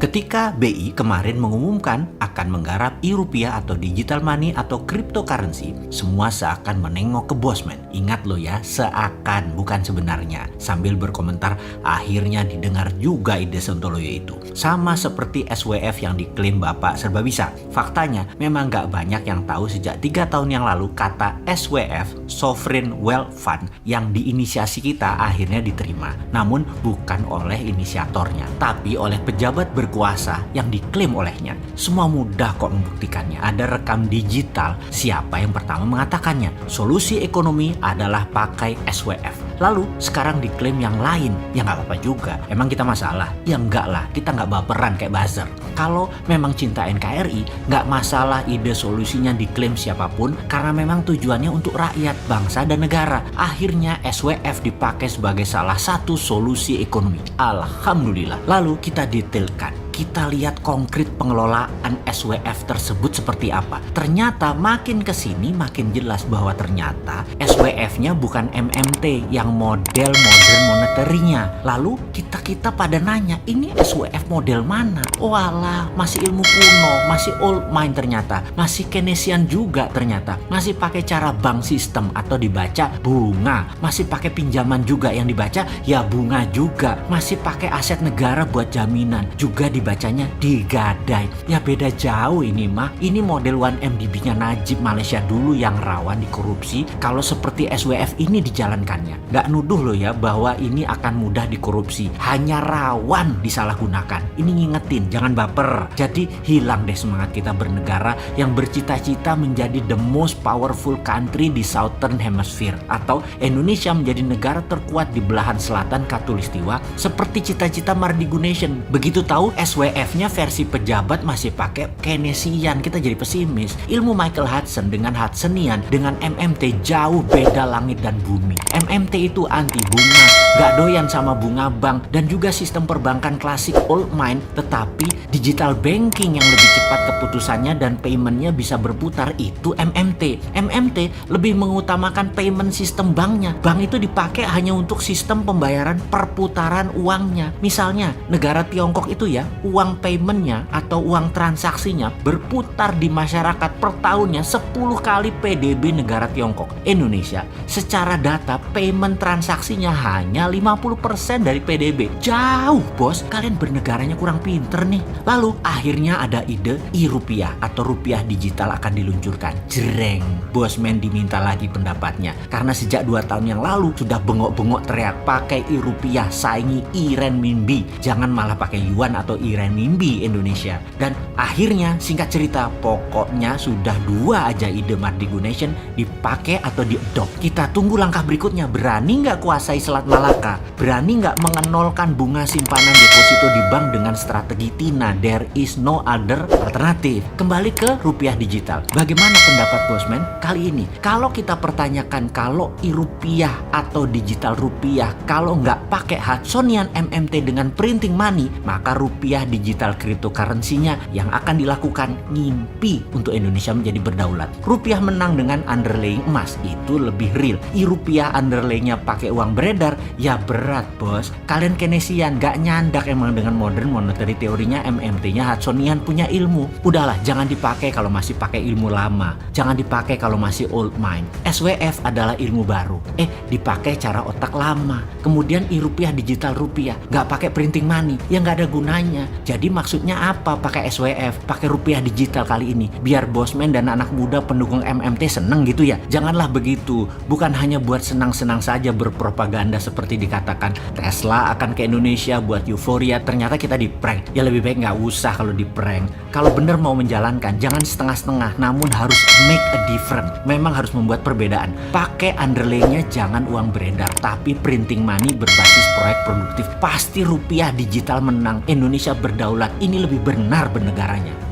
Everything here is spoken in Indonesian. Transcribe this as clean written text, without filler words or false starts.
Ketika BI kemarin mengumumkan akan menggarap e-rupiah atau digital money atau cryptocurrency, semua seakan menengok ke Bosman. Ingat lo ya, seakan bukan sebenarnya. Sambil berkomentar, akhirnya didengar juga ide Sontoloyo itu. Sama seperti SWF yang diklaim Bapak serba bisa. Faktanya, memang gak banyak yang tahu sejak 3 tahun yang lalu kata SWF, Sovereign Wealth Fund, yang diinisiasi kita akhirnya diterima. Namun bukan oleh inisiatornya, tapi oleh pejabat berkuasa yang diklaim olehnya. Semua mudah kok membuktikannya. Ada rekam digital siapa yang pertama mengatakannya. Solusi ekonomi adalah pakai SWF. Lalu sekarang diklaim yang lain. Ya nggak apa-apa juga. Emang kita masalah? Ya enggak lah. Kita nggak baperan kayak buzzer. Kalau memang cinta NKRI, nggak masalah ide solusinya diklaim siapapun karena memang tujuannya untuk rakyat, bangsa, dan negara. Akhirnya SWF dipakai sebagai salah satu solusi ekonomi. Alhamdulillah. Lalu kita detailkan. Kita lihat konkret pengelolaan SWF tersebut seperti apa. Ternyata makin kesini makin jelas bahwa ternyata SWF-nya bukan MMT yang model modern monetary-nya. Lalu kita pada nanya, ini SWF model mana? Oh alah, masih ilmu kuno, masih old mind ternyata. Masih Keynesian juga ternyata. Masih pakai cara bank sistem atau dibaca bunga. Masih pakai pinjaman juga yang dibaca ya bunga juga. Masih pakai aset negara buat jaminan. Juga dibacanya digadai. Ya beda jauh ini mah. Ini model 1MDB-nya Najib Malaysia dulu yang rawan dikorupsi kalau seperti SWF ini dijalankannya. Nggak nuduh loh ya bahwa ini akan mudah dikorupsi. Hanya rawan disalahgunakan. Ini ngingetin, jangan baper. Jadi hilang deh semangat kita bernegara yang bercita-cita menjadi the most powerful country di Southern Hemisphere. Atau Indonesia menjadi negara terkuat di belahan selatan Khatulistiwa seperti cita-cita Mardigu Nation. Begitu tahu SWF-nya versi pejabat masih pakai Keynesian, kita jadi pesimis. Ilmu Michael Hudson dengan Hudsonian dengan MMT jauh beda langit dan bumi. MMT itu anti bunga, gak doyan sama bunga bank dan juga sistem perbankan klasik old mind, tetapi digital banking yang lebih cepat keputusannya dan paymentnya bisa berputar itu MMT. MMT lebih mengutamakan payment sistem banknya. Bank itu dipakai hanya untuk sistem pembayaran perputaran uangnya. Misalnya negara Tiongkok itu ya, uang paymentnya atau uang transaksinya berputar di masyarakat per tahunnya 10 kali PDB negara Tiongkok. Indonesia secara data payment transaksinya hanya 50% dari PDB. Jauh bos, kalian bernegaranya kurang pinter nih. Lalu akhirnya ada ide e-rupiah atau rupiah digital akan diluncurkan. Jreng, Bosman diminta lagi pendapatnya. Karena sejak 2 tahun yang lalu sudah bengok-bengok teriak pakai e-rupiah saingi e-renminbi. Jangan malah pakai yuan atau e-renminbi Indonesia. Dan akhirnya singkat cerita pokoknya sudah 2 aja ide Mardigu Nation dipakai atau diadopt. Kita tunggu langkah berikutnya. Berani nggak kuasai Selat Malaka? Berani nggak mengenolkan bunga simpanan deposito di bank dengan strategi TINA? There is no other alternative. Kembali ke rupiah digital. Bagaimana pendapat Bosman kali ini? Kalau kita pertanyakan kalau e-rupiah atau digital rupiah kalau nggak pakai Hudsonian MMT dengan printing money, maka rupiah digital cryptocurrency-nya yang akan dilakukan ngimpi untuk Indonesia menjadi berdaulat. Rupiah menang dengan underlying emas, itu lebih real. E-rupiah underlying-nya pakai uang beredar, ya berat bos. Kalian Keynesian gak nyandak emang dengan modern monetary teorinya MMT-nya Hudsonian punya ilmu. Udahlah, jangan dipakai kalau masih pakai ilmu lama. Jangan dipakai kalau masih old mind. SWF adalah ilmu baru. Dipakai cara otak lama. Kemudian e-rupiah digital rupiah, gak pakai printing money, ya gak ada gunanya. Jadi maksudnya apa pakai SWF, pakai rupiah digital kali ini? Biar Bosman dan anak muda pendukung MMT seneng gitu ya? Janganlah begitu. Bukan hanya buat senang-senang saja berpropaganda seperti dikatakan Tesla akan ke Indonesia buat euforia, ternyata kita di prank. Ya lebih baik nggak usah kalau di prank. Kalau bener mau menjalankan, jangan setengah-setengah, namun harus make a difference. Memang harus membuat perbedaan. Pakai underlay-nya jangan uang beredar, tapi printing money berbasis proyek produktif. Pasti rupiah digital menang, Indonesia berdaulat. Ini lebih benar bernegaranya.